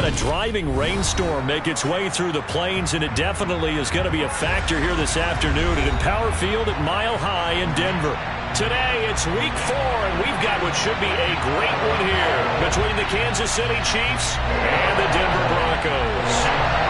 a driving rainstorm make its way through the plains, and it definitely is going to be a factor here this afternoon at Empower Field at Mile High in Denver. Today, it's Week 4, and we've got what should be a great one here between the Kansas City Chiefs and the Denver Broncos.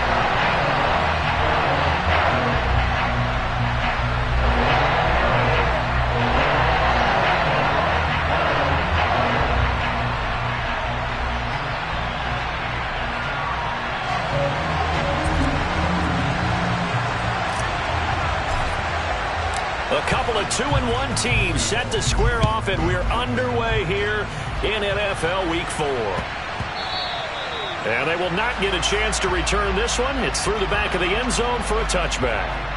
A couple of 2-1 teams set to square off, and we're underway here in NFL Week 4. And they will not get a chance to return this one. It's through the back of the end zone for a touchback.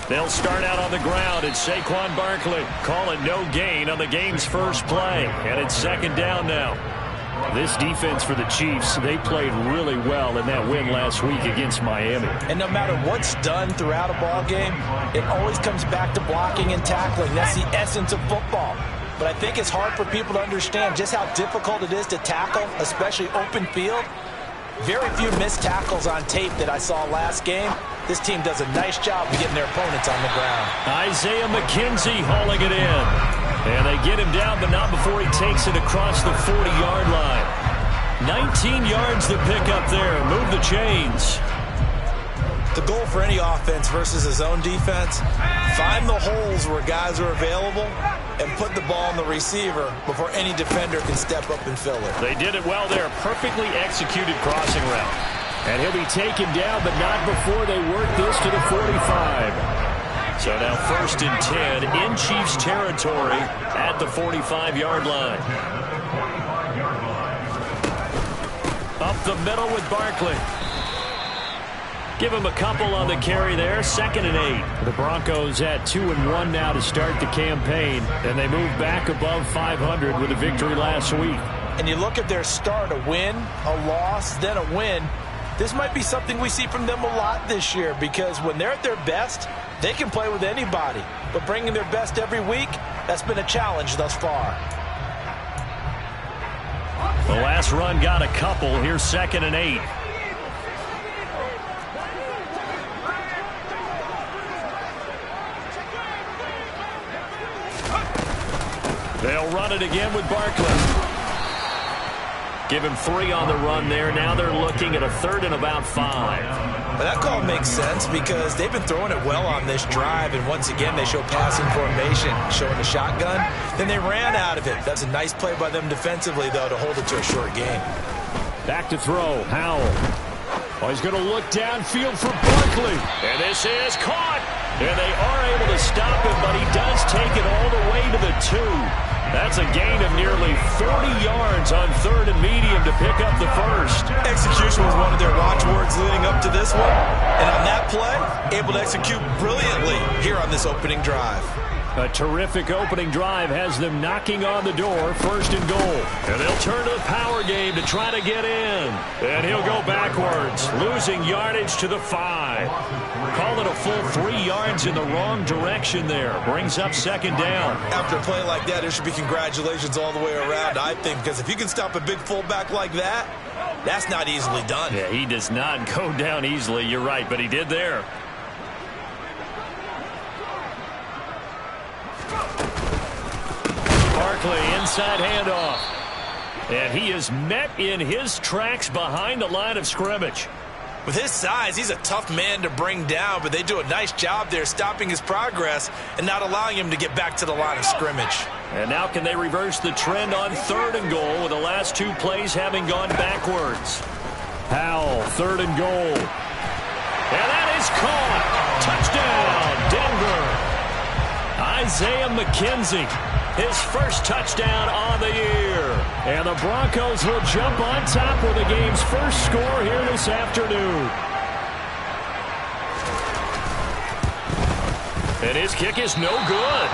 They'll start out on the ground. It's Saquon Barkley. Call it no gain on the game's first play. And it's second down now. This defense for the Chiefs, they played really well in that win last week against Miami. And no matter what's done throughout a ball game, it always comes back to blocking and tackling. That's the essence of football. But I think it's hard for people to understand just how difficult it is to tackle, especially open field. Very few missed tackles on tape that I saw last game. This team does a nice job of getting their opponents on the ground. Isaiah McKenzie hauling it in. And they get him down, but not before he takes it across the 40-yard line. 19 yards to pick up there. Move the chains. The goal for any offense versus a zone defense, find the holes where guys are available and put the ball on the receiver before any defender can step up and fill it. They did it well there. Perfectly executed crossing route. And he'll be taken down, but not before they work this to the 45. So now 1st and 10 in Chiefs territory at the 45-yard line. Up the middle with Barkley. Give him a couple on the carry there. 2nd and 8. The Broncos at 2-1 now to start the campaign, and they move back above 500 with a victory last week. And you look at their start, a win, a loss, then a win. This might be something we see from them a lot this year, because when they're at their best, they can play with anybody. But bringing their best every week, that's been a challenge thus far. The last run got a couple. Here's 2nd and 8. They'll run it again with Barkley. Give him 3 on the run there. Now they're looking at a 3rd and about 5. Well, that call makes sense because they've been throwing it well on this drive, and once again they show passing formation, showing the shotgun. Then they ran out of it. That's a nice play by them defensively, though, to hold it to a short game. Back to throw. Howell. Oh, he's going to look downfield for Barkley. And this is caught. And they are able to stop him, but he does take it all the way to the 2. That's a gain of nearly 40 yards on 3rd and medium to pick up the 1st. Execution was one of their watchwords leading up to this one. And on that play, able to execute brilliantly here on this opening drive. A terrific opening drive has them knocking on the door, 1st and goal. And they'll turn to the power game to try to get in. And he'll go backwards, losing yardage to the 5. Call it a full 3 yards in the wrong direction there. Brings up 2nd down. After a play like that, there should be congratulations all the way around, I think, because if you can stop a big fullback like that, that's not easily done. Yeah, he does not go down easily. You're right, but he did there. Barkley, inside handoff. And he is met in his tracks behind the line of scrimmage. With his size, he's a tough man to bring down, but they do a nice job there stopping his progress and not allowing him to get back to the line of scrimmage. And now can they reverse the trend on 3rd and goal with the last 2 plays having gone backwards? Howell, 3rd and goal. And that is caught. Touchdown, Denver. Isaiah McKenzie, his first touchdown on the year. And the Broncos will jump on top with the game's first score here this afternoon. And his kick is no good.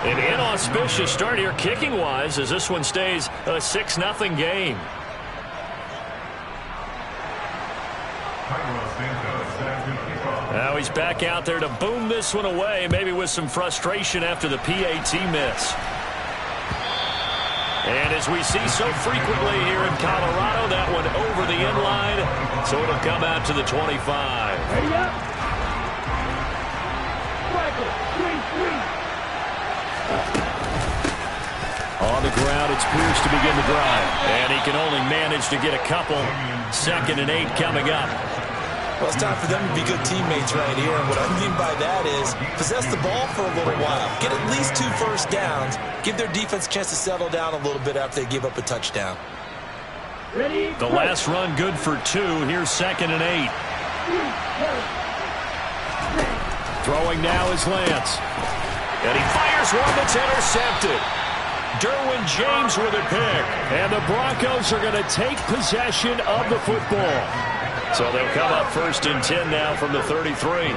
An inauspicious start here kicking-wise as this one stays a 6-0 game. Now he's back out there to boom this one away, maybe with some frustration after the PAT miss. And as we see so frequently here in Colorado, that one over the end line, so it'll come out to the 25. Ready up. On the ground, it's Pierce to begin the drive. And he can only manage to get a couple. 2nd and 8 coming up. Well, it's time for them to be good teammates right here. And what I mean by that is possess the ball for a little while. Get at least 2 first downs. Give their defense a chance to settle down a little bit after they give up a touchdown. Ready, the last run good for 2. Here's 2nd and 8. Throwing now is Lance. And he fires one that's intercepted. Derwin James with a pick. And the Broncos are going to take possession of the football. So they'll come up 1st and 10 now from the 33.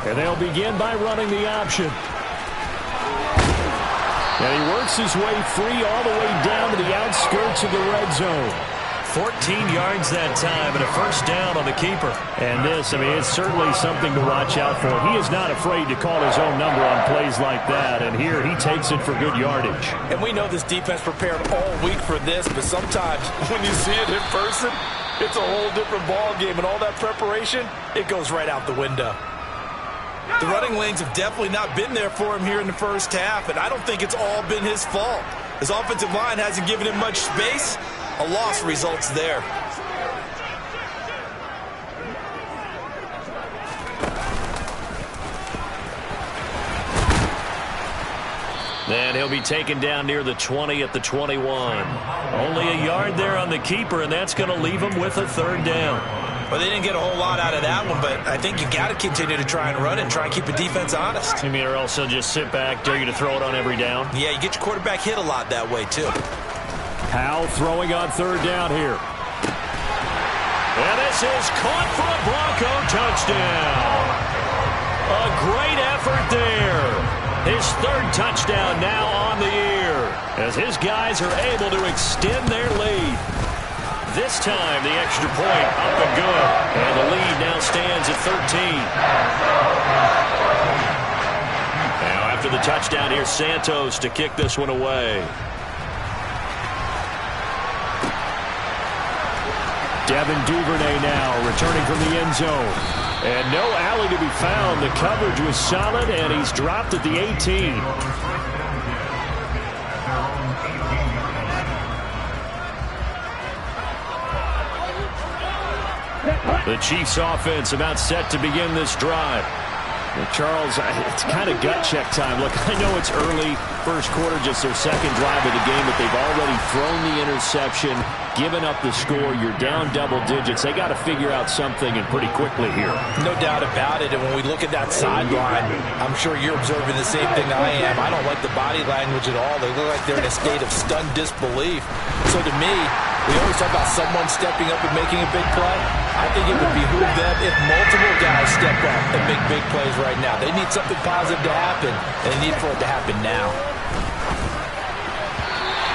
And they'll begin by running the option. And he works his way free all the way down to the outskirts of the red zone. 14 yards that time and a 1st down on the keeper. And this, I mean, it's certainly something to watch out for. He is not afraid to call his own number on plays like that. And here he takes it for good yardage. And we know this defense prepared all week for this, but sometimes when you see it in person, it's a whole different ball game. And all that preparation, it goes right out the window. The running lanes have definitely not been there for him here in the first half, and I don't think it's all been his fault. His offensive line hasn't given him much space. A loss results there. Then he'll be taken down near the 20 at the 21. Only a yard there on the keeper, and that's going to leave him with a 3rd down. Well, they didn't get a whole lot out of that one, but I think you got to continue to try and run and try and keep the defense honest. You mean or else he'll just sit back, dare you to throw it on every down? Yeah, you get your quarterback hit a lot that way, too. Powell throwing on 3rd down here. And this is caught for a Bronco touchdown. A great effort there. His 3rd touchdown now on the year as his guys are able to extend their lead. This time the extra point up and good. And the lead now stands at 13. Now after the touchdown, here's Santos to kick this one away. Devin Duvernay now returning from the end zone. And no alley to be found. The coverage was solid, and he's dropped at the 18. The Chiefs offense about set to begin this drive. Well, Charles, it's kind of gut check time. Look, I know it's early, first quarter, just their 2nd drive of the game, but they've already thrown the interception, given up the score. You're down double digits. They got to figure out something, and pretty quickly here. No doubt about it. And when we look at that sideline, I'm sure you're observing the same thing I am. I don't like the body language at all. They look like they're in a state of stunned disbelief. So to me, we always talk about someone stepping up and making a big play. I think it would behoove them if multiple guys step up and make big plays right now. They need something positive to happen, and they need for it to happen now.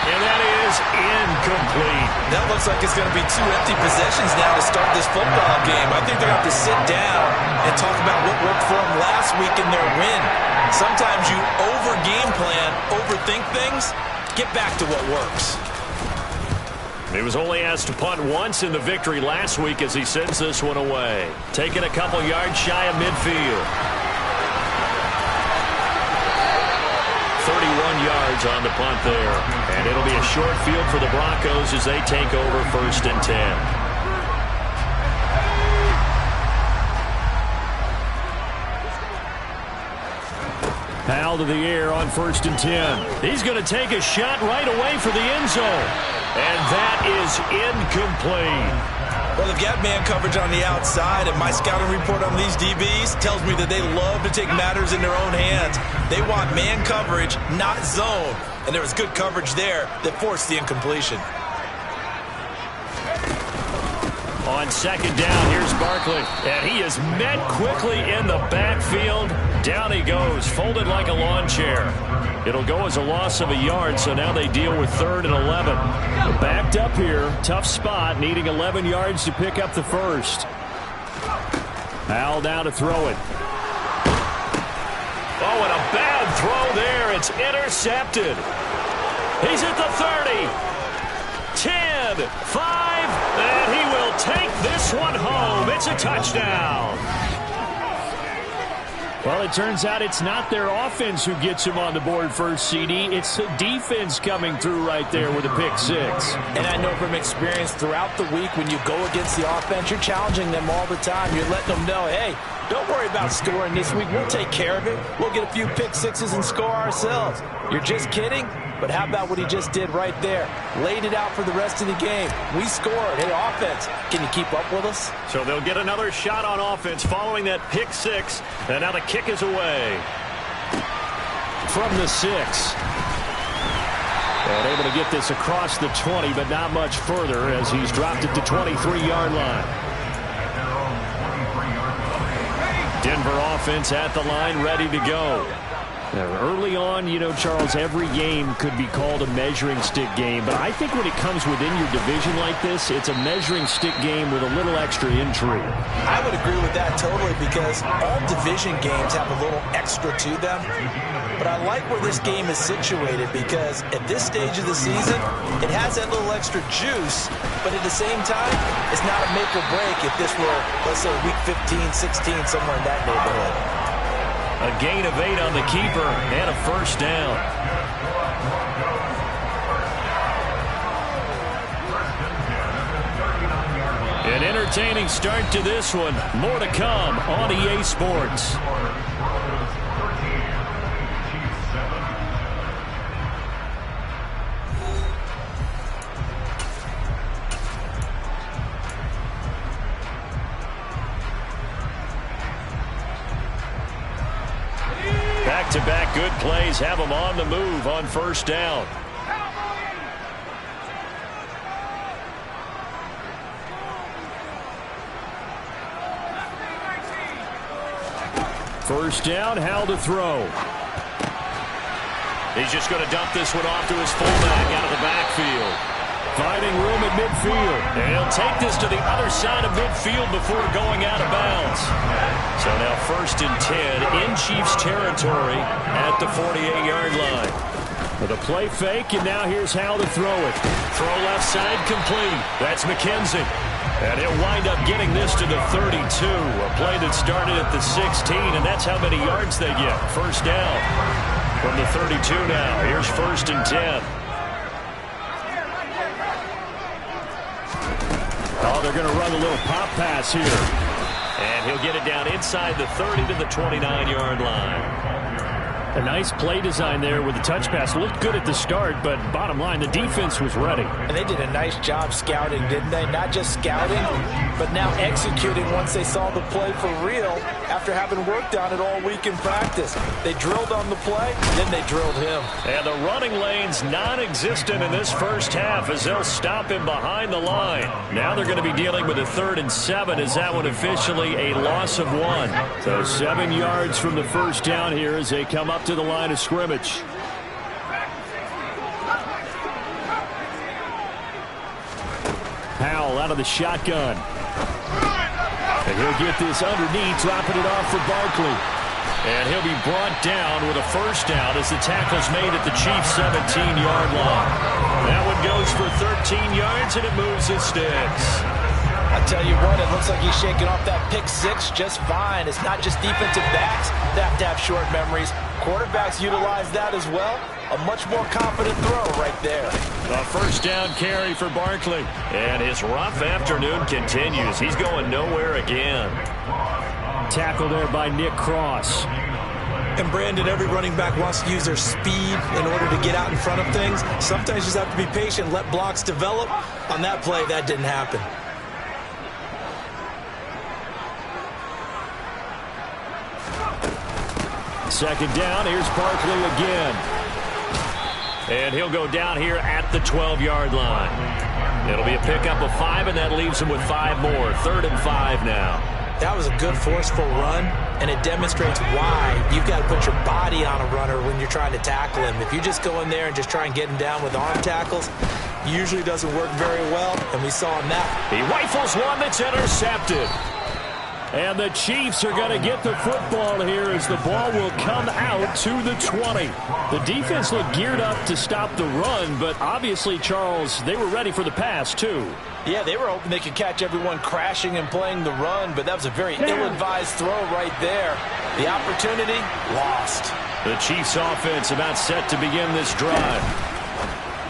And that is incomplete. That looks like it's going to be 2 empty possessions now to start this football game. I think they're going to have to sit down and talk about what worked for them last week in their win. Sometimes you over-game plan, overthink things. Get back to what works. He was only asked to punt once in the victory last week as he sends this one away. Taking a couple yards shy of midfield. 31 yards on the punt there. And it'll be a short field for the Broncos as they take over 1st and 10. Powell to the air on 1st and 10. He's going to take a shot right away for the end zone. And that is incomplete. Well, they've got man coverage on the outside, and my scouting report on these DBs tells me that they love to take matters in their own hands. They want man coverage, not zone. And there was good coverage there that forced the incompletion. On second down, here's Barkley. And he is met quickly in the backfield. Down he goes, folded like a lawn chair. It'll go as a loss of a yard, so now they deal with 3rd and 11. Backed up here, tough spot, needing 11 yards to pick up the first. Howell down to throw it. Oh, and a bad throw there. It's intercepted. He's at the 30. 10, 5, and he will take this one home. It's a touchdown. Well, it turns out it's not their offense who gets him on the board first, CD. It's the defense coming through right there with a pick 6. And I know from experience throughout the week when you go against the offense, you're challenging them all the time. You're letting them know, hey, don't worry about scoring this week. We'll take care of it. We'll get a few pick 6s and score ourselves. You're just kidding? But how about what he just did right there? Laid it out for the rest of the game. We scored. Hey, offense, can you keep up with us? So they'll get another shot on offense following that pick 6. And now the kick is away. From the 6. And able to get this across the 20, but not much further as he's dropped it to 23-yard line. Denver offense at the line, ready to go. Now, early on, you know, Charles, every game could be called a measuring stick game. But I think when it comes within your division like this, it's a measuring stick game with a little extra intrigue. I would agree with that totally because all division games have a little extra to them. But I like where this game is situated because at this stage of the season, it has that little extra juice. But at the same time, it's not a make or break if this were, let's say, week 15, 16, somewhere in that neighborhood. A gain of 8 on the keeper and a first down. An entertaining start to this one. More to come on EA Sports. Back-to-back good plays have them on the move on first down. First down, Howell to throw. He's just going to dump this one off to his fullback out of the backfield. Finding room at midfield. And he'll take this to the other side of midfield before going out of bounds. So now 1st and 10 in Chiefs territory at the 48-yard line. With a play fake, and now here's Howell to throw it. Throw left side complete. That's McKenzie. And he'll wind up getting this to the 32. A play that started at the 16, and that's how many yards they get. First down from the 32 now. Here's 1st and 10. Oh, they're going to run a little pop pass here. And he'll get it down inside the 30 to the 29-yard line. A nice play design there with the touch pass. Looked good at the start, but bottom line, the defense was ready. And they did a nice job scouting, didn't they? Not just scouting, but now executing once they saw the play for real after having worked on it all week in practice. They drilled on the play, then they drilled him. And the running lane's non-existent in this first half as they'll stop him behind the line. Now they're going to be dealing with a 3rd and 7 as that one officially a loss of 1. So 7 yards from the first down here as they come up to the line of scrimmage. Howell out of the shotgun. And he'll get this underneath, dropping it off for Barkley. And he'll be brought down with a first down as the tackle's made at the Chiefs' 17-yard line. That one goes for 13 yards, and it moves his sticks. I tell you what, it looks like he's shaking off that pick 6 just fine. It's not just defensive backs that have to have short memories. Quarterbacks utilize that as well. A much more confident throw right there. A first down carry for Barkley. And his rough afternoon continues. He's going nowhere again. Tackle there by Nick Cross. And Brandon, every running back wants to use their speed in order to get out in front of things. Sometimes you just have to be patient, let blocks develop. On that play, that didn't happen. Second down, here's Barkley again. And he'll go down here at the 12-yard line. It'll be a pickup of 5, and that leaves them with 5 more. 3rd and 5 now. That was a good, forceful run, and it demonstrates why you've got to put your body on a runner when you're trying to tackle him. If you just go in there and just try and get him down with arm tackles, usually doesn't work very well, and we saw him that. He rifles one that's intercepted. And the Chiefs are going to get the football here as the ball will come out to the 20. The defense looked geared up to stop the run, but obviously, Charles, they were ready for the pass, too. Yeah, they were hoping they could catch everyone crashing and playing the run, but that was a very ill-advised throw right there. The opportunity, lost. The Chiefs offense about set to begin this drive.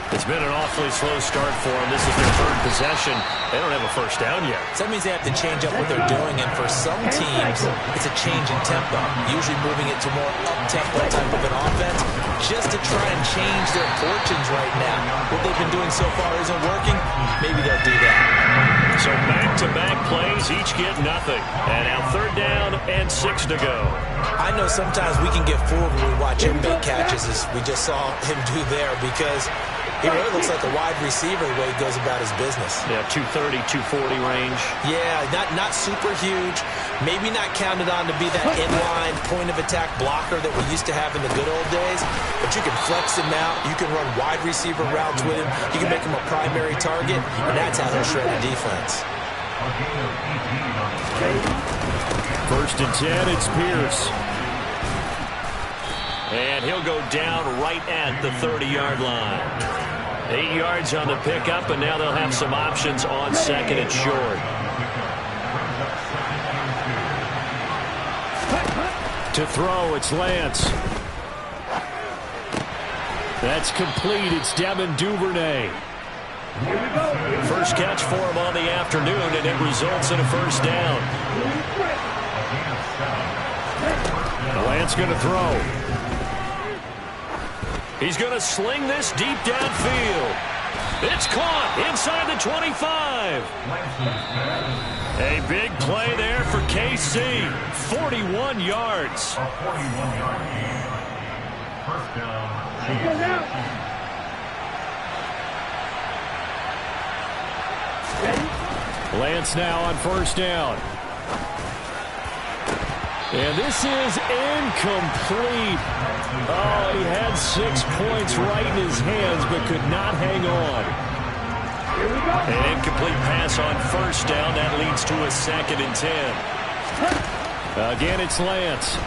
It's been an awfully slow start for them. This is their 3rd possession. They don't have a first down yet. So that means they have to change up what they're doing, and for some teams, it's a change in tempo, usually moving it to more up-tempo type of an offense, just to try and change their fortunes right now. What they've been doing so far isn't working. Maybe they'll do that. So back-to-back plays, each get nothing. And now 3rd down and 6 to go. I know sometimes we can get fooled when we watch him make catches, as we just saw him do there, because he really looks like a wide receiver the way he goes about his business. Yeah, 230, 240 range. Yeah, not super huge. Maybe not counted on to be that inline point-of-attack blocker that we used to have in the good old days. But you can flex him out. You can run wide receiver routes with him. You can make him a primary target, and that's how he'll shred the defense. 1st and 10, it's Pierce. And he'll go down right at the 30-yard line. 8 yards on the pickup, and now they'll have some options on 2nd and short. To throw, it's Lance. That's complete. It's Devin Duvernay. First catch for him on the afternoon, and it results in a first down. Lance going to throw. He's going to sling this deep downfield. It's caught inside the 25. A big play there for KC. 41 yards. Lance now on 1st down. And this is incomplete. Oh, he had 6 points right in his hands, but could not hang on. An incomplete pass on 1st down. That leads to a 2nd and 10. Again, it's Lance.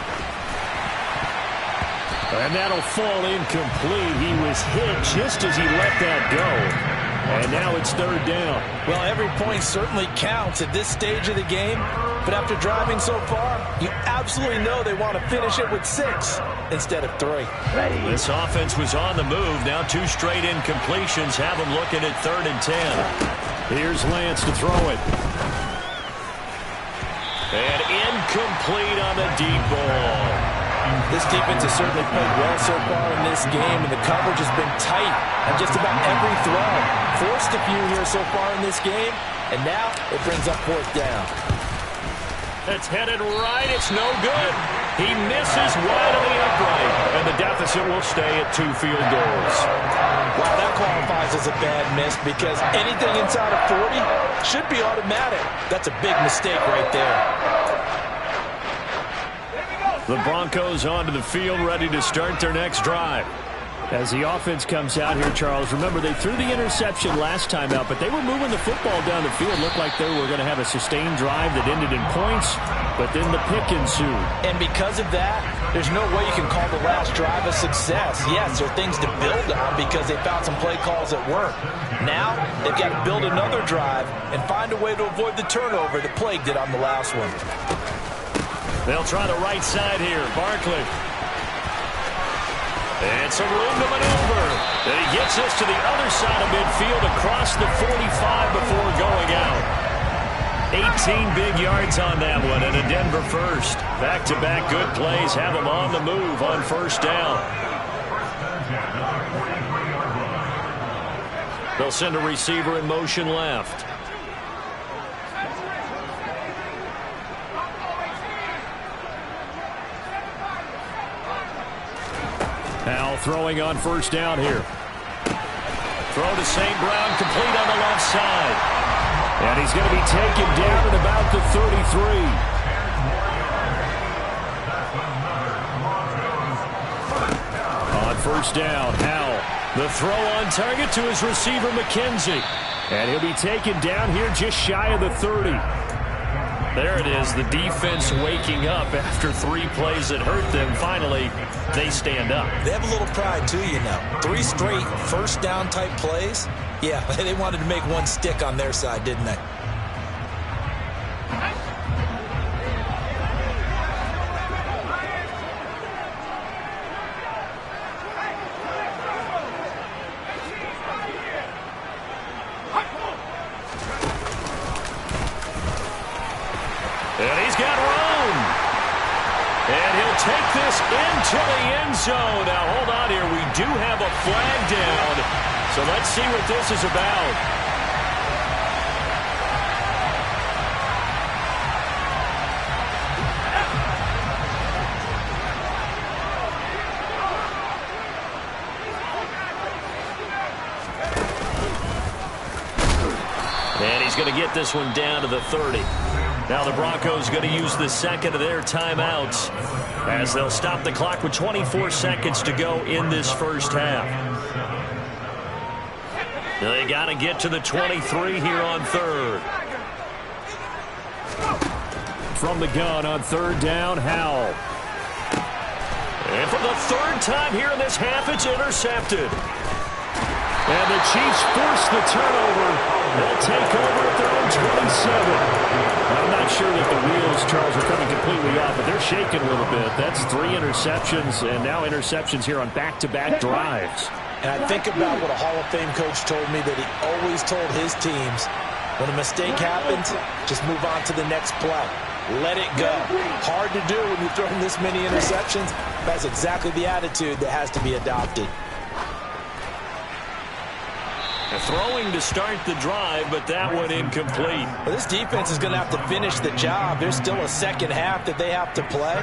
And that'll fall incomplete. He was hit just as he let that go. And now it's 3rd down. Well, every point certainly counts at this stage of the game. But after driving so far, you absolutely know they want to finish it with 6 instead of 3. This offense was on the move. Now 2 straight incompletions have them looking at 3rd and 10. Here's Lance to throw it. And incomplete on the deep ball. This defense has certainly played well so far in this game, and the coverage has been tight on just about every throw. Forced a few here so far in this game, and now it brings up 4th down. It's headed right. It's no good. He misses wide on the upright, and the deficit will stay at 2 field goals. Wow, that qualifies as a bad miss because anything inside of 40 should be automatic. That's a big mistake right there. The Broncos onto the field, ready to start their next drive. As the offense comes out here, Charles, remember they threw the interception last time out, but they were moving the football down the field. Looked like they were going to have a sustained drive that ended in points, but then the pick ensued. And because of that, there's no way you can call the last drive a success. Yes, there are things to build on because they found some play calls that work. Now, they've got to build another drive and find a way to avoid the turnover that plagued it on the last one. They'll try the right side here. Barkley. And some room to maneuver. And he gets us to the other side of midfield across the 45 before going out. 18 big yards on that one and a Denver first. Back-to-back good plays have them on the move on 1st down. They'll send a receiver in motion left. Now throwing on 1st down here. Throw to St. Brown, complete on the left side. And he's going to be taken down at about the 33. On first down, Howell. The throw on target to his receiver, McKenzie. And he'll be taken down here just shy of the 30. There it is, the defense waking up after 3 plays that hurt them. Finally, they stand up. They have a little pride, too, you know. 3 straight first-down type plays. Yeah, they wanted to make one stick on their side, didn't they? And he's got room. And he'll take this into the end zone. Now, hold on here. We do have a flag down. So let's see what this is about. And he's going to get this one down to the 30. Now the Broncos going to use the second of their timeouts as they'll stop the clock with 24 seconds to go in this first half. They got to get to the 23 here on third. From the gun on third down, Howell. And for the 3rd time here in this half, it's intercepted. And the Chiefs force the turnover. They'll take over at their own 27. I'm not sure that the wheels, Charles, are coming completely off, but they're shaking a little bit. That's 3 interceptions, and now interceptions here on back-to-back drives. And I think about what a Hall of Fame coach told me, that he always told his teams, when a mistake happens, just move on to the next play. Let it go. Hard to do when you're throwing this many interceptions. That's exactly the attitude that has to be adopted. Throwing to start the drive, but that one incomplete. Well, this defense is going to have to finish the job. There's still a second half that they have to play.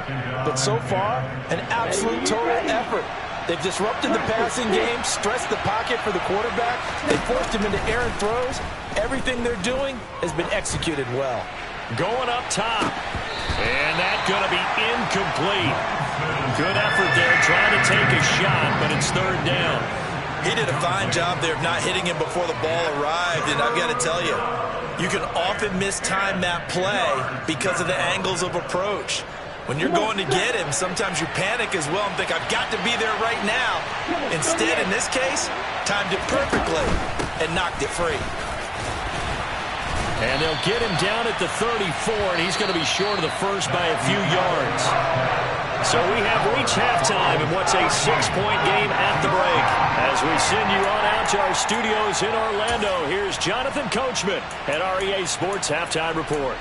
But so far, an absolute total effort. They've disrupted the passing game, stressed the pocket for the quarterback. They forced him into errant throws. Everything they're doing has been executed well. Going up top. And that's going to be incomplete. Good effort there trying to take a shot, but it's 3rd down. He did a fine job there of not hitting him before the ball arrived, and I've got to tell you, you can often mistime that play because of the angles of approach. When you're going to get him, sometimes you panic as well and think, I've got to be there right now. Instead, in this case, timed it perfectly and knocked it free. And they'll get him down at the 34, and he's going to be short of the first by a few yards. So we have reached halftime in what's a 6-point game at the break. As we send you on out to our studios in Orlando, here's Jonathan Coachman at REA Sports Halftime Report.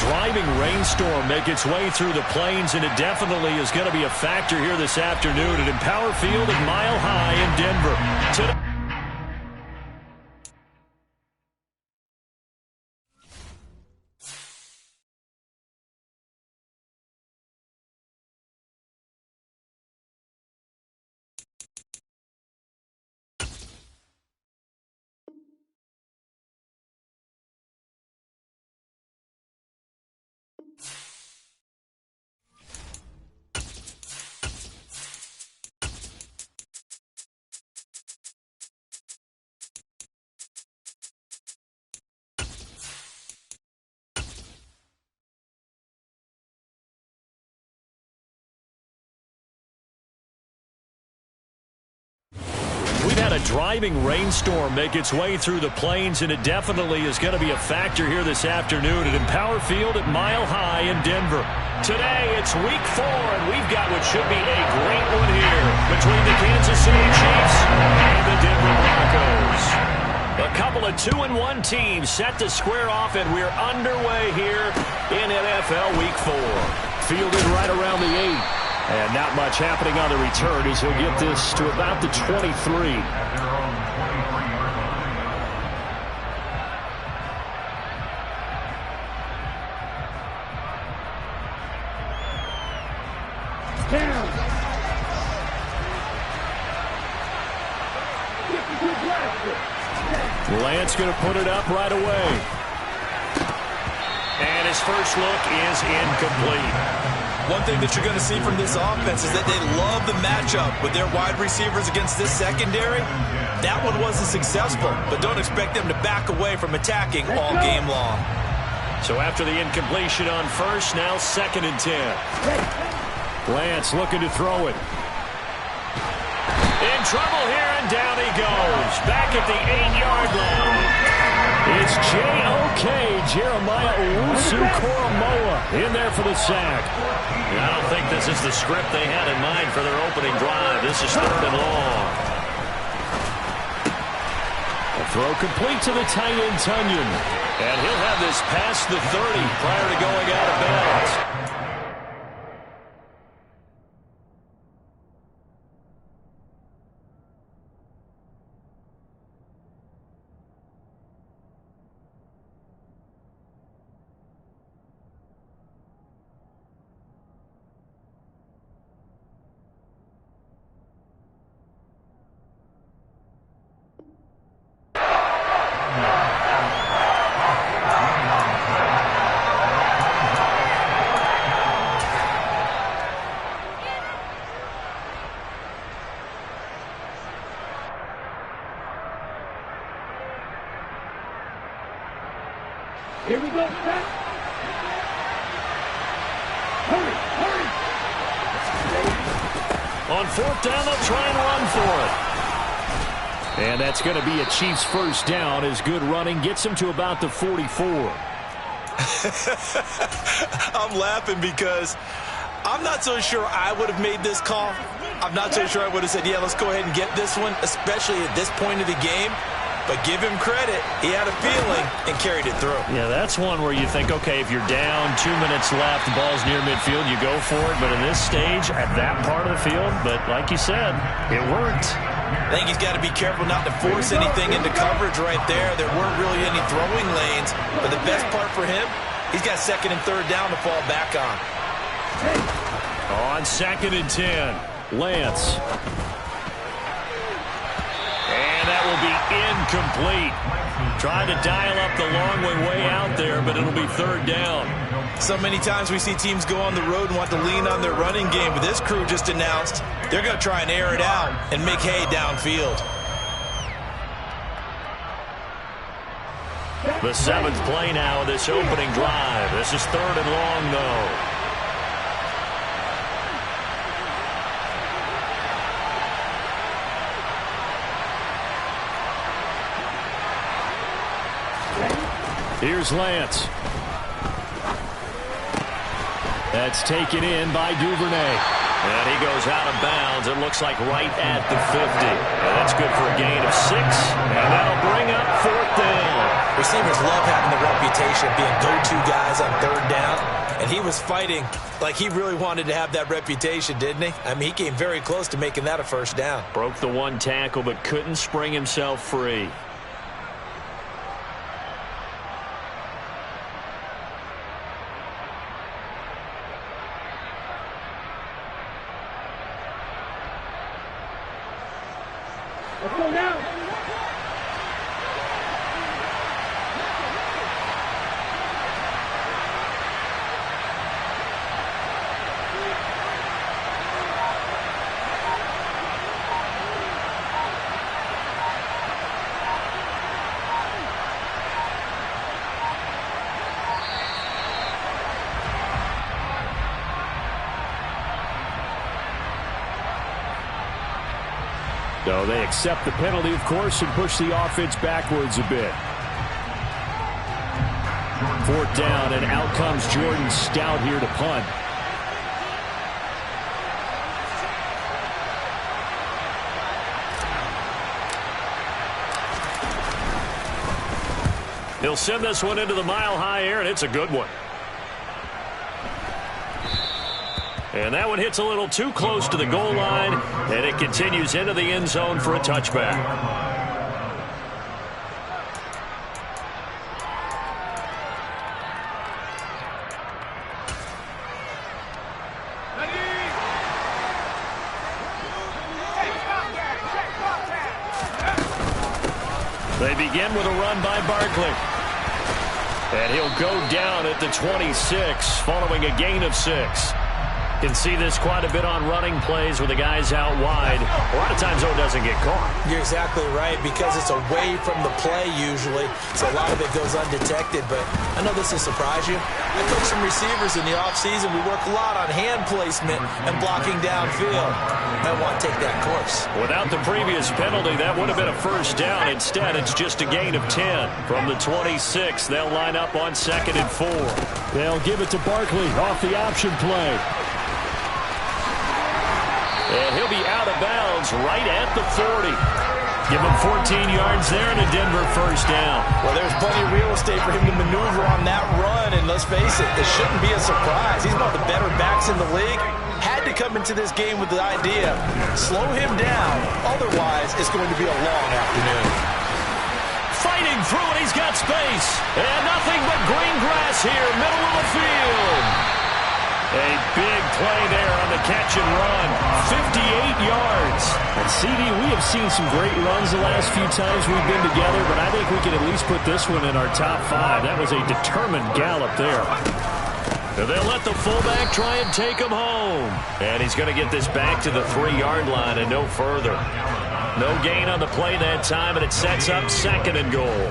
driving rainstorm make its way through the plains, and it definitely is going to be a factor here this afternoon at Empower Field at Mile High in Denver. Today we've had a driving rainstorm make its way through the plains, and it definitely is going to be a factor here this afternoon at Empower Field at Mile High in Denver. Today, it's week 4, and we've got what should be a great one here between the Kansas City Chiefs and the Denver Broncos. A couple of 2-1 teams set to square off, and we're underway here in NFL Week 4. Fielded right around the 8. And not much happening on the return as he'll get this to about the 23. Lance going to put it up right away. And his first look is incomplete. One thing that you're going to see from this offense is that they love the matchup with their wide receivers against this secondary. That one wasn't successful, but don't expect them to back away from attacking all game long. So after the incompletion on first, now 2nd and 10. Lance looking to throw it. In trouble here, and down he goes. Back at the 8-yard line. It's J.O.K. Jeremiah Owusu-Koramoah in there for the sack. I don't think this is the script they had in mind for their opening drive. This is 3rd and long. A throw complete to the tight end, Tunyon. And he'll have this past the 30 prior to going out of bounds. Here we go, set. Hurry, hurry. On 4th down, they'll try and run for it. And that's going to be a Chiefs first down as good running gets them to about the 44. I'm laughing because I'm not so sure I would have made this call. I'm not so sure I would have said, yeah, let's go ahead and get this one, especially at this point of the game. But give him credit. He had a feeling and carried it through. Yeah, that's one where you think, okay, if you're down, 2 minutes left, the ball's near midfield, you go for it. But in this stage, at that part of the field, but like you said, it worked. I think he's got to be careful not to force anything into coverage right there. There weren't really any throwing lanes. But the best part for him, he's got 2nd and 3rd down to fall back on. On 2nd and 10, Lance. That will be incomplete. Trying to dial up the long way out there, but it'll be 3rd down. So many times we see teams go on the road and want to lean on their running game, but this crew just announced they're going to try and air it out and make hay downfield. The 7th play now of this opening drive. This is 3rd and long, though. Here's Lance. That's taken in by Duvernay. And he goes out of bounds. It looks like right at the 50. And that's good for a gain of 6. And that'll bring up 4th down. Receivers love having the reputation of being go-to guys on 3rd down. And he was fighting like he really wanted to have that reputation, didn't he? I mean, he came very close to making that a 1st down. Broke the 1 tackle but couldn't spring himself free. Let's go now. So they accept the penalty, of course, and push the offense backwards a bit. 4th down, and out comes Jordan Stout here to punt. He'll send this one into the mile-high air, and it's a good one. And that one hits a little too close to the goal line, and it continues into the end zone for a touchback. They begin with a run by Barkley. And he'll go down at the 26, following a gain of 6. Can see this quite a bit on running plays where the guy's out wide. A lot of times, though, it doesn't get caught. You're exactly right, because it's away from the play usually, so a lot of it goes undetected. But I know this will surprise you. I coach some receivers in the offseason. We work a lot on hand placement and blocking downfield. I want to take that course. Without the previous penalty, that would have been a 1st down. Instead, it's just a gain of 10. From the 26, they'll line up on 2nd and 4. They'll give it to Barkley off the option play. And he'll be out of bounds right at the 40. Give him 14 yards there and a Denver 1st down. Well, there's plenty of real estate for him to maneuver on that run, and let's face it, it shouldn't be a surprise. He's one of the better backs in the league. Had to come into this game with the idea, slow him down, otherwise it's going to be a long afternoon. Fighting through it, he's got space. And nothing but green grass here, middle of the field. A big play there on the catch and run. 58 yards. And CD, we have seen some great runs the last few times we've been together, but I think we can at least put this one in our top 5. That was a determined gallop there. They'll let the fullback try and take him home. And he's going to get this back to the 3-yard line and no further. No gain on the play that time, and it sets up 2nd and goal.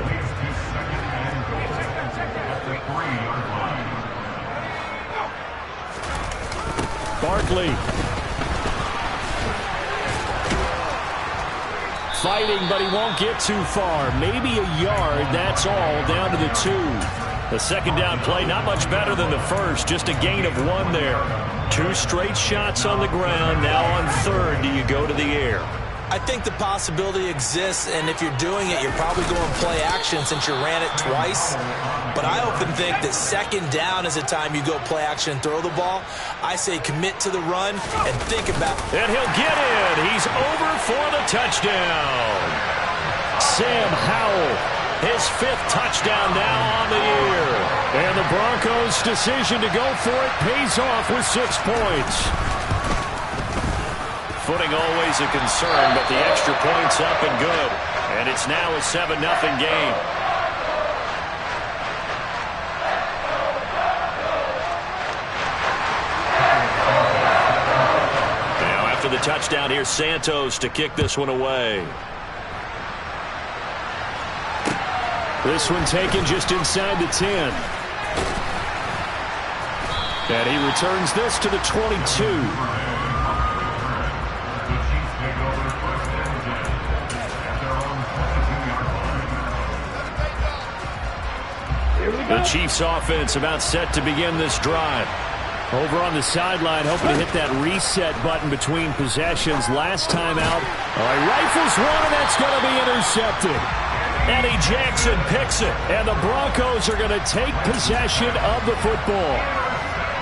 Barkley. Fighting, but he won't get too far. Maybe a yard, that's all, down to the 2. The 2nd down play, not much better than the first. Just a gain of 1 there. 2 straight shots on the ground. Now on 3rd, do you go to the air? I think the possibility exists, and if you're doing it, you're probably going play action since you ran it twice. But I often think that 2nd down is the time you go play action and throw the ball. I say commit to the run and think about it. And he'll get in. He's over for the touchdown. Sam Howell, his 5th touchdown now on the year. And the Broncos' decision to go for it pays off with 6 points. Footing always a concern, but the extra point's up and good. And it's now a 7-0 game. Now after the touchdown, here's Santos to kick this one away. This one taken just inside the 10. And he returns this to the 22. The Chiefs offense about set to begin this drive. Over on the sideline, hoping to hit that reset button between possessions. Last time out, he rifles one, and that's going to be intercepted. Eddie Jackson picks it, and the Broncos are going to take possession of the football.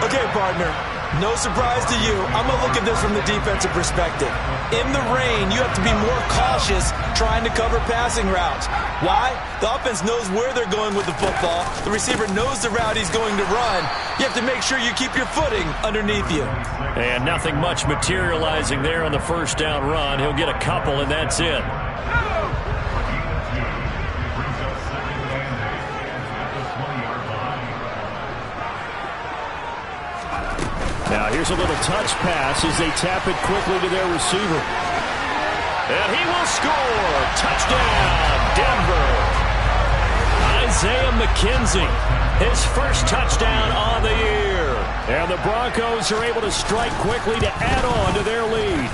Okay, partner, no surprise to you. I'm going to look at this from the defensive perspective. In the rain, you have to be more cautious trying to cover passing routes. Why? The offense knows where they're going with the football. The receiver knows the route he's going to run. You have to make sure you keep your footing underneath you. And nothing much materializing there on the first down run. He'll get a couple, and that's it. Now here's a little touch pass as they tap it quickly to their receiver. And he will score. Touchdown, Denver. Isaiah McKenzie, his first touchdown on the year. And the Broncos are able to strike quickly to add on to their lead.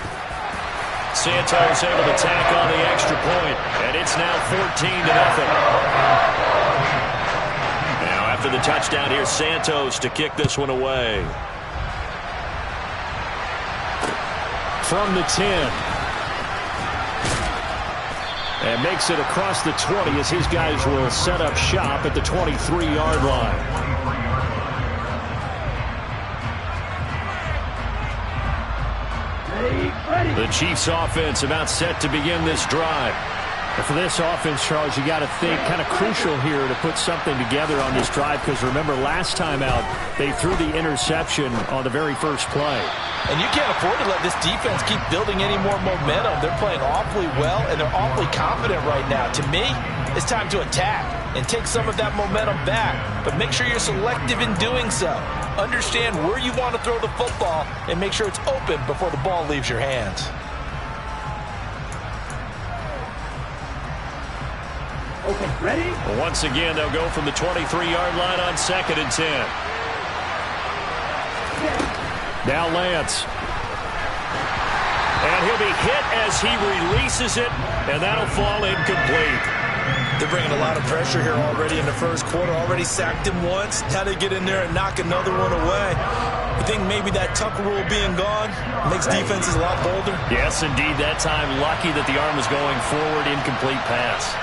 Santos able to tack on the extra point, and it's now 14-0. Now after the touchdown, here's Santos to kick this one away. From the 10. And makes it across the 20 as his guys will set up shop at the 23-yard line. The Chiefs offense about set to begin this drive. And for this offense, Charles, you got to think kind of crucial here to put something together on this drive, because remember last time out they threw the interception on the very first play. And you can't afford to let this defense keep building any more momentum. They're playing awfully well, and they're awfully confident right now. To me, it's time to attack and take some of that momentum back. But make sure you're selective in doing so. Understand where you want to throw the football and make sure it's open before the ball leaves your hands. Okay, ready? Well, once again, they'll go from the 23-yard line on 2nd and 10. Now Lance. And he'll be hit as he releases it, and that'll fall incomplete. They're bringing a lot of pressure here already in the first quarter. Already sacked him once. How to get in there and knock another one away. You think maybe that Tucker rule being gone makes defenses a lot bolder? Yes, indeed. That time, lucky that the arm was going forward. Incomplete pass.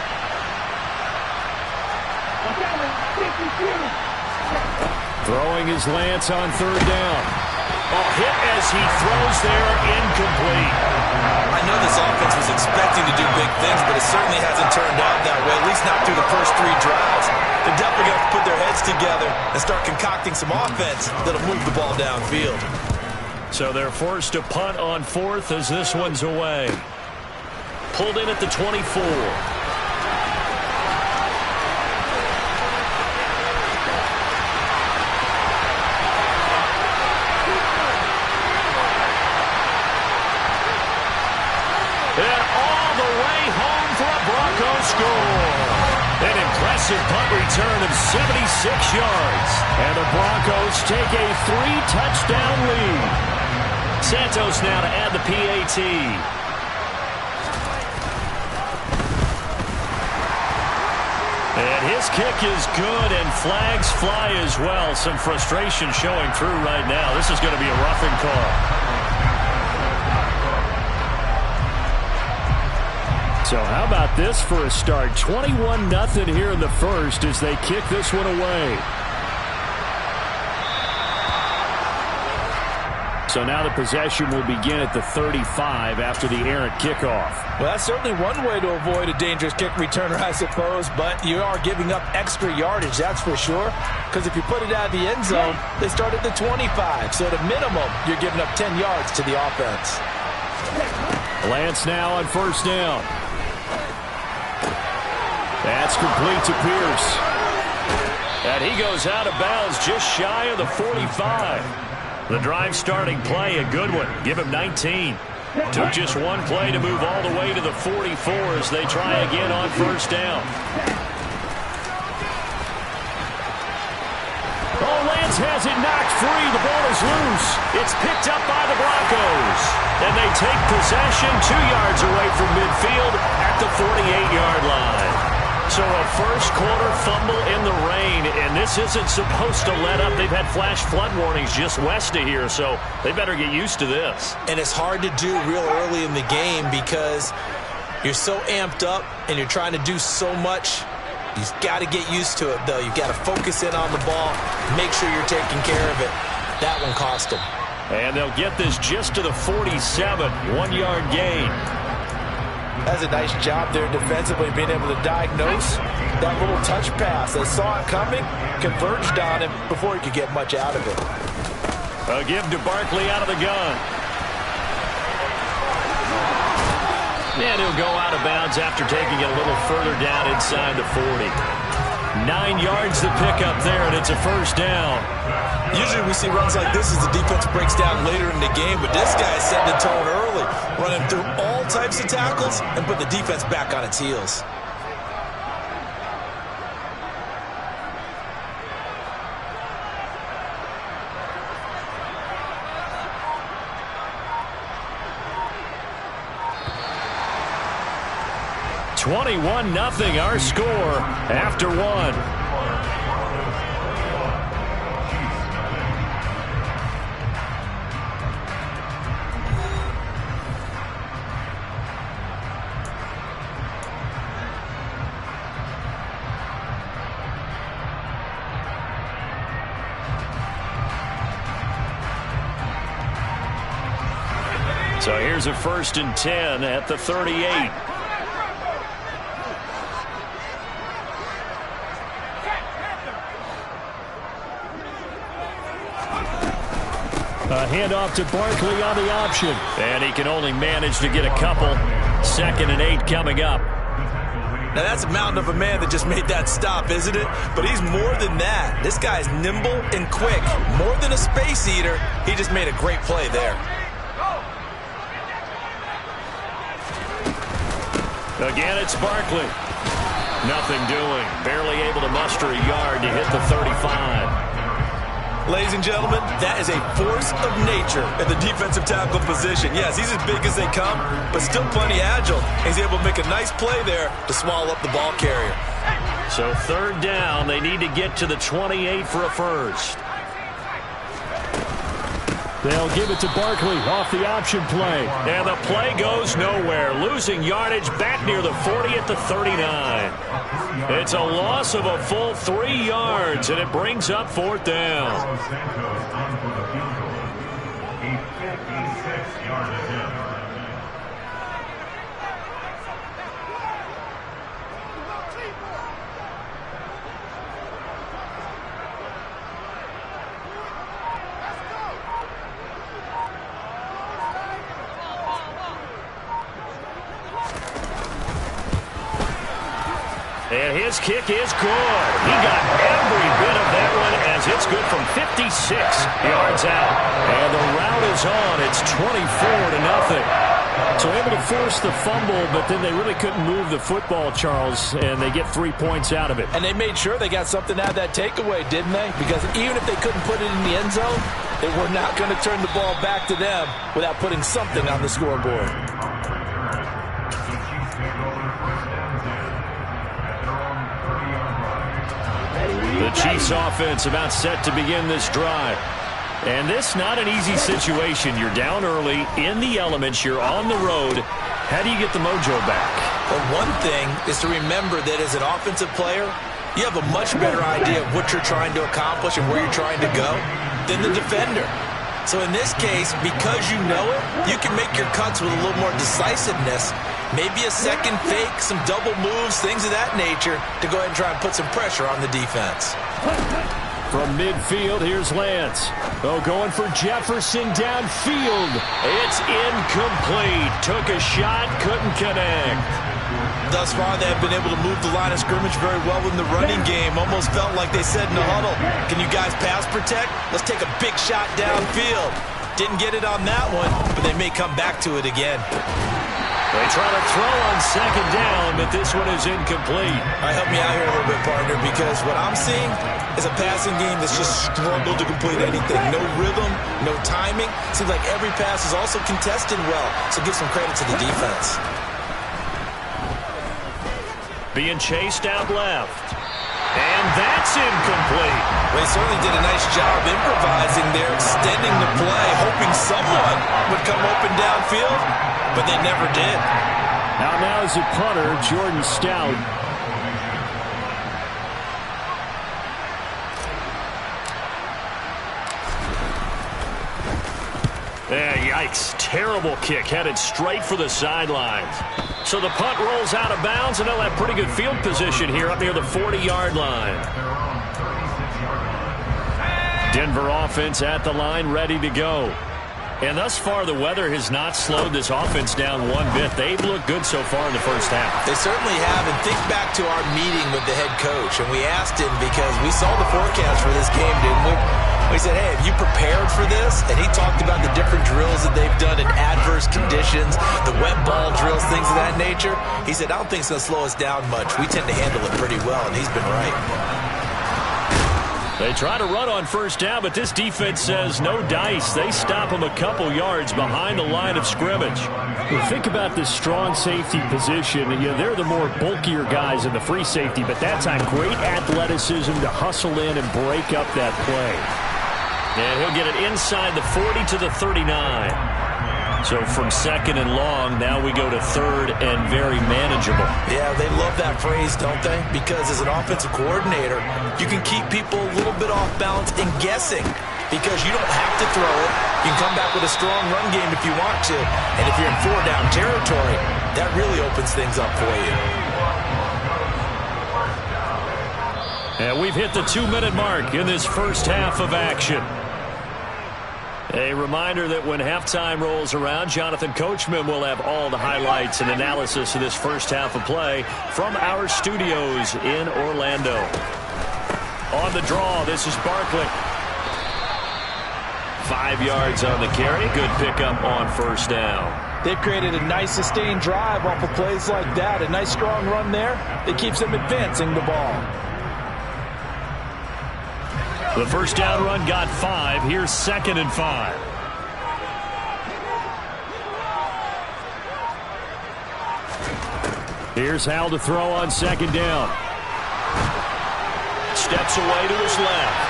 Throwing his Lance on 3rd down. Hit as he throws there, incomplete. I know this offense was expecting to do big things, but it certainly hasn't turned out that way, at least not through the first 3 drives. They're definitely going to put their heads together and start concocting some offense that'll move the ball downfield. So they're forced to punt on 4th as this one's away. Pulled in at the 24. Score. An impressive punt return of 76 yards. And the Broncos take a 3-touchdown lead. Santos now to add the PAT. And his kick is good, and flags fly as well. Some frustration showing through right now. This is going to be a roughing call. So how about this for a start? 21-0 here in the first as they kick this one away. So now the possession will begin at the 35 after the errant kickoff. Well, that's certainly one way to avoid a dangerous kick returner, I suppose, but you are giving up extra yardage, that's for sure, because if you put it out of the end zone, they start at the 25, so at a minimum, you're giving up 10 yards to the offense. Lance now on 1st down. That's complete to Pierce. And he goes out of bounds just shy of the 45. The drive starting play, a good one. Give him 19. Took just one play to move all the way to the 44 as they try again on 1st down. Oh, Lance has it knocked free. The ball is loose. It's picked up by the Broncos. And they take possession 2 yards away from midfield at the 48-yard line. So a first quarter fumble in the rain, and this isn't supposed to let up. They've had flash flood warnings just west of here, so they better get used to this. And it's hard to do real early in the game because you're so amped up and you're trying to do so much. You've got to get used to it, though. You've got to focus in on the ball, make sure you're taking care of it. That one cost them. And they'll get this just to the 47, 1-yard gain. That's a nice job there defensively, being able to diagnose that little touch pass. They saw it coming, converged on him before he could get much out of it. A give to Barkley out of the gun. And he'll go out of bounds after taking it a little further down inside the 40. 9 yards to pick up there, and it's a first down. Usually we see runs like this as the defense breaks down later in the game, but this guy is setting the tone early, running through all types of tackles and put the defense back on its heels. (21-0) our score after one. So here's a 1st and 10 at the 38. A handoff to Barkley on the option. And he can only manage to get a couple. 2nd and 8 coming up. Now that's a mountain of a man that just made that stop, isn't it? But he's more than that. This guy's nimble and quick. More than a space eater, he just made a great play there. Again, it's Barkley. Nothing doing. Barely able to muster a yard to hit the 35. Ladies and gentlemen, that is a force of nature at the defensive tackle position. Yes, he's as big as they come, but still plenty agile. He's able to make a nice play there to swallow up the ball carrier. So 3rd down, they need to get to the 28 for a first. They'll give it to Barkley off the option play. And the play goes nowhere. Losing yardage back near the 40 at the 39. It's a loss of a full 3 yards, and it brings up 4th down. And his kick is good. He got every bit of that one as it's good from 56 yards out. And the route is on. It's 24-0. So able to force the fumble, but then they really couldn't move the football, Charles, and they get 3 points out of it. And they made sure they got something out of that takeaway, didn't they? Because even if they couldn't put it in the end zone, they were not going to turn the ball back to them without putting something on the scoreboard. The Chiefs offense about set to begin this drive. And this not an easy situation. You're down early, in the elements, you're on the road. How do you get the mojo back? Well, one thing is to remember that as an offensive player, you have a much better idea of what you're trying to accomplish and where you're trying to go than the defender. So in this case, because you know it, you can make your cuts with a little more decisiveness. Maybe a second fake, some double moves, things of that nature to go ahead and try and put some pressure on the defense. From midfield, here's Lance. Oh, going for Jefferson downfield. It's incomplete. Took a shot, couldn't connect. Thus far, they have been able to move the line of scrimmage very well in the running game. Almost felt like they said in the huddle, can you guys pass protect? Let's take a big shot downfield. Didn't get it on that one, but they may come back to it again. They try to throw on 2nd down, but this one is incomplete. All right, help me out here a little bit, partner, because what I'm seeing is a passing game that's just struggled to complete anything. No rhythm, no timing. Seems like every pass is also contested well, so give some credit to the defense. being chased out left. And that's incomplete. They certainly did a nice job improvising there, extending the play, hoping someone would come open downfield, but they never did. Now is the punter, Jordan Stout. Yikes. Terrible kick headed straight for the sidelines. So the punt rolls out of bounds, and they'll have pretty good field position here up near the 40-yard line. Denver offense at the line, ready to go. And thus far, the weather has not slowed this offense down one bit. They've looked good so far in the first half. They certainly have. And think back to our meeting with the head coach. And we asked him because we saw the forecast for this game, didn't we? We said, hey, have you prepared for this? And he talked about the different drills that they've done in adverse conditions, the wet ball drills, things of that nature. He said, I don't think it's going to slow us down much. We tend to handle it pretty well, and he's been right. They try to run on first down, but this defense says no dice. They stop them a couple yards behind the line of scrimmage. Well, think about this strong safety position. They're the more bulkier guys in the free safety, but that's on great athleticism to hustle in and break up that play. And he'll get it inside the 40 to the 39. So from second and long, now we go to third and very manageable. Yeah, they love that phrase, don't they? Because as an offensive coordinator, you can keep people a little bit off balance and guessing because you don't have to throw it. You can come back with a strong run game if you want to. And if you're in four-down territory, that really opens things up for you. And we've hit the 2-minute mark in this first half of action. A reminder that when halftime rolls around, Jonathan Coachman will have all the highlights and analysis of this first half of play from our studios in Orlando. On the draw, this is Barkley. 5 yards on the carry. Good pickup on first down. They've created a nice sustained drive off of plays like that. A nice strong run there that keeps them advancing the ball. The first down run got 5. Here's 2nd and 5. Here's Hal to throw on 2nd down. Steps away to his left.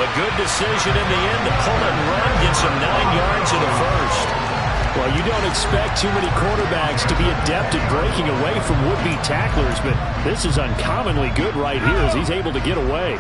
A good decision in the end to pull and run. Gets him 9 yards in the first. Well, you don't expect too many quarterbacks to be adept at breaking away from would-be tacklers, but this is uncommonly good right here as he's able to get away.